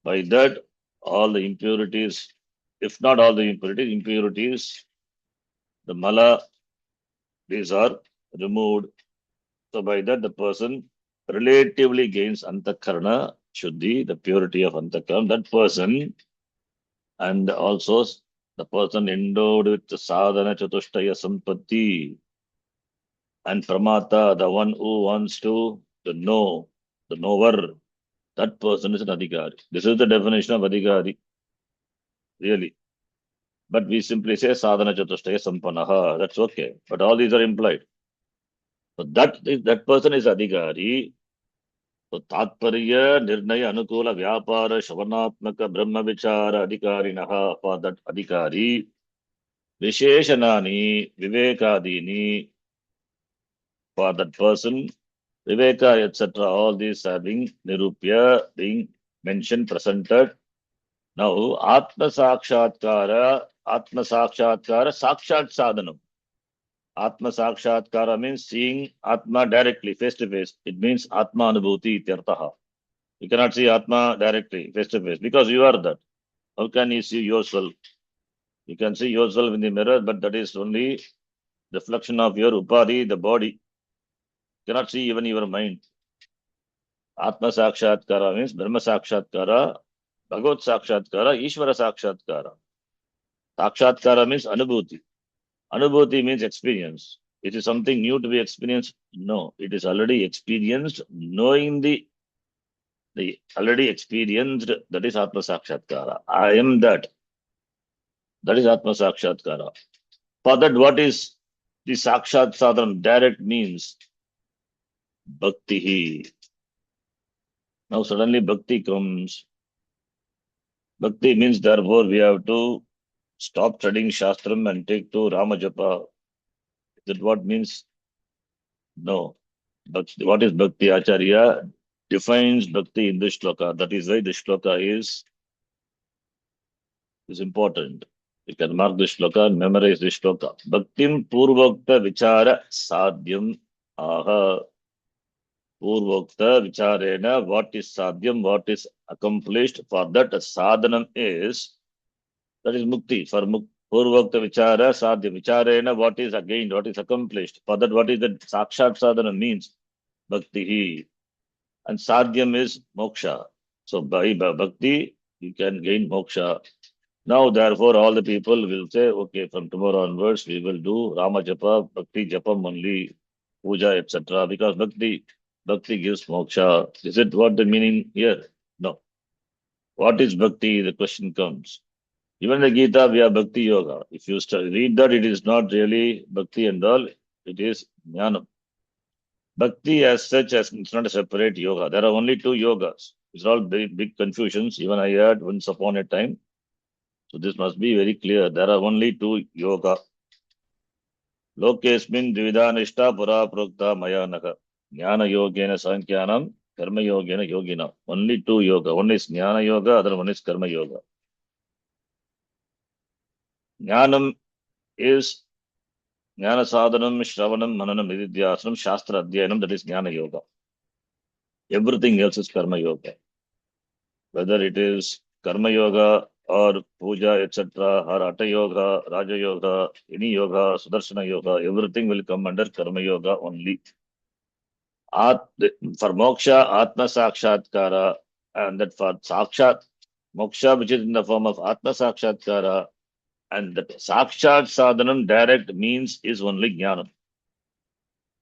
S1: By that, all the impurities, if not all the impurities, the mala, these are removed. So by that, the person relatively gains Antakarna Shuddhi, the purity of Antakarna. That person, and also the person endowed with the sadhana chatushtaya sampatti and pramata, the one who wants to know, the knower, that person is an adhikari. This is the definition of adhikari, really. But we simply say sadhana chatushtaya sampanaha. That's okay. But all these are implied. So that person is adhikari. So tatparya, nirnaya, anukula, vyapara, shavanatmaka, brahma vichara, adhikarinaha, for that adhikari. Visheshanani, Vivekadini, for that person, Viveka, etc. All these are being nirupya, being mentioned, presented. Now, Atma Sakshatkara, Sakshat Sadhanam. Atma Sakshatkara means seeing Atma directly, face to face. It means Atma Anubhuti Ityartaha. You cannot see Atma directly, face to face, because you are that. How can you see yourself? You can see yourself in the mirror, but that is only reflection of your upadhi, the body. You cannot see even your mind. Atma Sakshatkara means Brahma Sakshatkara, Bhagavad Sakshatkara, Ishvara Sakshatkara. Sakshatkara means Anubhuti. Anubhuti means experience. It is something new to be experienced? No, it is already experienced, knowing the already experienced, that is Atma Sakshatkara. I am that. That is Atma Sakshatkara. For that, what is the Sakshat Sadhana? Direct means Bhakti. Now suddenly Bhakti comes. Bhakti means therefore we have to stop studying Shastram and take to Ramajapa. Is that what means? No. Bhakti, what is Bhakti? Acharya defines Bhakti in this shloka. That is why the shloka is important. You can mark the shloka and memorize the shloka. Bhaktim purvokta vichara sadhyam aha. Purvokta vicharena, what is sadhyam, what is accomplished. For that sadhanam is, that is mukti. For purvokta vichara sadhyam. Vicharena, what is agained, what is accomplished. For that, what is the sakshat sadhana means? Bhakti. And sadhyam is moksha. So by bhakti, you can gain moksha. Now, therefore, all the people will say, okay, from tomorrow onwards, we will do Rama Japa, Bhakti Japam only, Puja, etc. Because Bhakti gives moksha. Is it what the meaning here? No. What is Bhakti? The question comes. Even in the Gita, we have Bhakti Yoga. If you read that, it is not really Bhakti and all, it is Jnanam. Bhakti as such, as it's not a separate yoga. There are only two yogas. It's all big confusions. Even I had once upon a time. So this must be very clear. There are only two yoga. Lokesmin dvidanishta pura prokta maya naga. Jnana yogena sankyanam, karma yogena yogina. Only two yoga. One is jnana yoga, other one is karma yoga. Jnanam is jnana sadhanam, shravanam, mananam, nididhyasanam, shastra adhyayanam, that is jnana yoga. Everything else is karma yoga. Whether it is karma yoga or puja, etc., or Hatha yoga, Raja yoga, any yoga, Sudarshana yoga, everything will come under karma yoga only. For moksha, Atma Sakshatkara, and that for Sakshat, moksha, which is in the form of Atma Sakshatkara, and that Sakshat Sadhanam direct means is only Jnanam.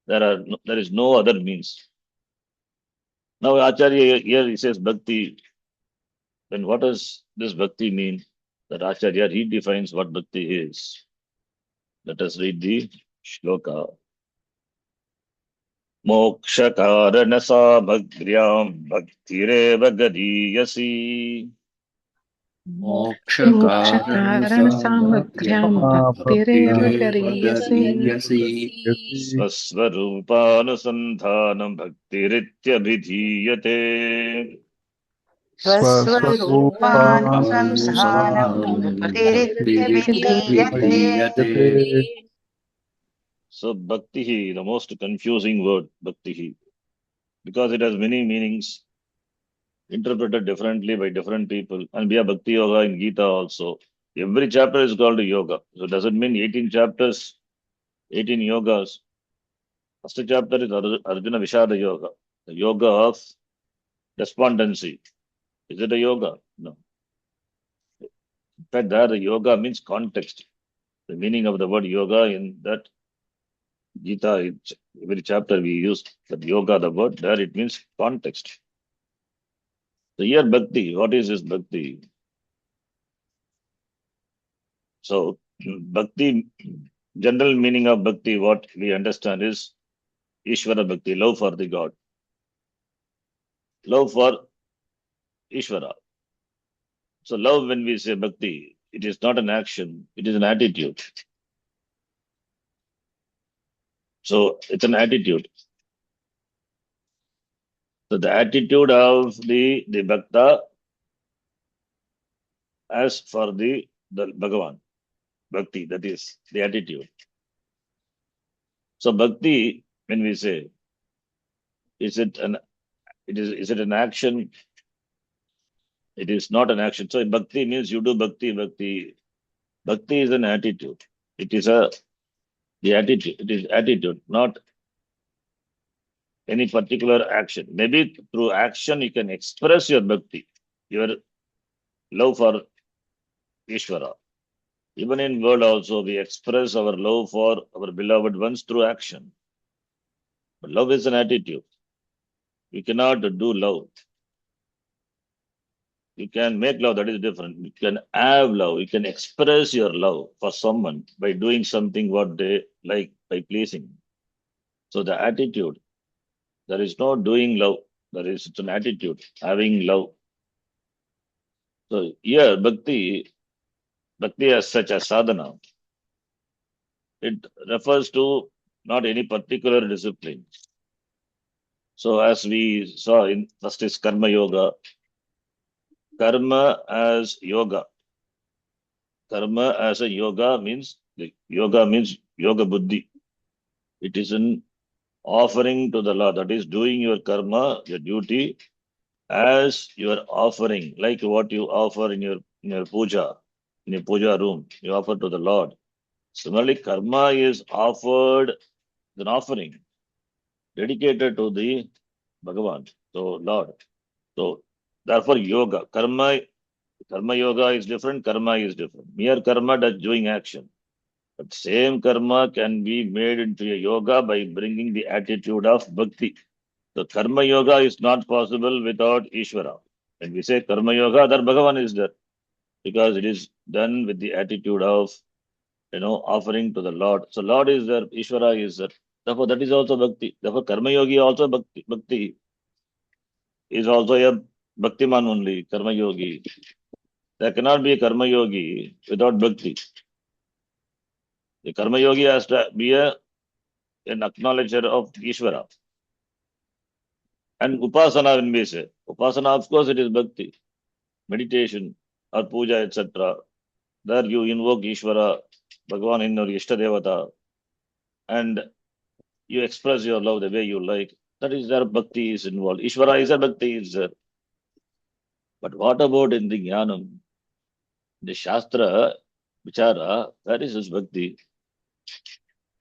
S1: There is no other means. Now, Acharya here he says Bhakti. Then what does this Bhakti mean? That Acharya redefines what Bhakti is. Let us read the shloka. Mokshakaranasa bhagryam bhaktireva gadiyasi.
S3: मोक्षकारणसामग्र्यां भक्तिरेव गरीयसे
S4: भक्तिरेवगरीयसी
S1: Swasvarupānusandhānam bhaktirithyabhidhīyate.
S2: स्वस्वरूपानुसंधानं भक्तिरित्यभिधीयते.
S4: भक्तिरित्यभिधीयते
S1: So bhakti, the most confusing word, bhakti, because it has many meanings, interpreted differently by different people. And we have bhakti yoga in Gita also. Every chapter is called a yoga. So does it mean 18 chapters, 18 yogas? First chapter is Arjuna Vishada Yoga, the yoga of despondency. Is it a yoga? No. In fact, there the yoga means context. The meaning of the word yoga in that Gita, every chapter we use that yoga, the word, there it means context. So here bhakti, what is this bhakti? So bhakti, general meaning of bhakti, what we understand is Ishvara bhakti, love for the God. Love for Ishvara. So love, when we say bhakti, it is not an action, it is an attitude. So it's an attitude. So the attitude of the bhakta as for the Bhagavan, bhakti, that is the attitude. So bhakti, when we say, is it an action? It is not an action. So bhakti means you do bhakti. Bhakti is an attitude. It is the attitude. It is attitude, not any particular action. Maybe through action you can express your bhakti, your love for Ishvara. Even in world also we express our love for our beloved ones through action. But love is an attitude. You cannot do love. You can make love, that is different. You can have love. You can express your love for someone by doing something what they like, by pleasing. So the attitude, there is no doing love. It's an attitude, having love. So here, bhakti as such as sadhana, it refers to not any particular discipline. So as we saw in first is karma yoga. Karma as yoga. Karma as a yoga means yoga buddhi. It is an offering to the Lord. That is doing your karma, your duty, as your offering, like what you offer in your puja, in your puja room, you offer to the Lord. Similarly, karma is offered, an offering dedicated to the Bhagavan, so Lord. So therefore, karma yoga is different, karma is different. Mere karma, that's doing action. But same karma can be made into a yoga by bringing the attitude of bhakti. So karma yoga is not possible without Ishvara. When we say karma yoga, then Bhagavan is there because it is done with the attitude of offering to the Lord. So Lord is there, Ishvara is there. Therefore, that is also bhakti. Therefore, karma yogi also bhakti. Bhakti is also a bhaktiman only, karma yogi. There cannot be a karma yogi without bhakti. The karma yogi has to be an acknowledger of Ishvara. And upasana, when we say upasana, of course, it is bhakti, meditation or puja, etc. There you invoke Ishvara, Bhagavan in your Ishtadevata, and you express your love the way you like. That is where bhakti is involved. Ishvara is a bhakti is there. But what about in the Jnanam, the Shastra, Vichara, where is this bhakti?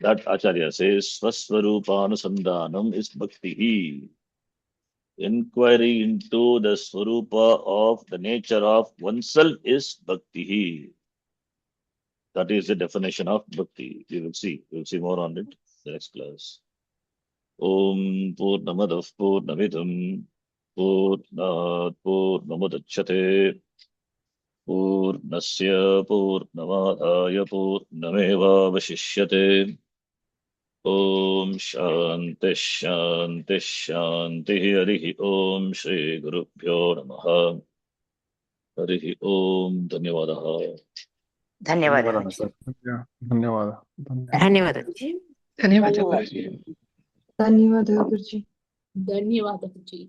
S1: That Acharya says, Swaswarupanusandanam is bhakti. Inquiry into the Swarupa of the nature of oneself is bhakti. That is the definition of bhakti. We will see more on it in the next class. Om Purnamadav Purnamidam Purnat Purnamudachyate Purnasya Purnamadaya Purnameva Vashishyate. Om Shanti Shanti Shanti Harihi Om Shri Gurubhyo Namaha Harihi Om Dhanyavadaha.
S2: ಧನ್ಯವಾದ
S4: sir ಧನ್ಯವಾದ
S2: ಧನ್ಯವಾದ
S3: ಧನ್ಯವಾದ ಗುರುಜಿ.
S5: ಧನ್ಯವಾದ ಗುರುಜಿ.
S6: ಧನ್ಯವಾದ ಗುರುಜಿ.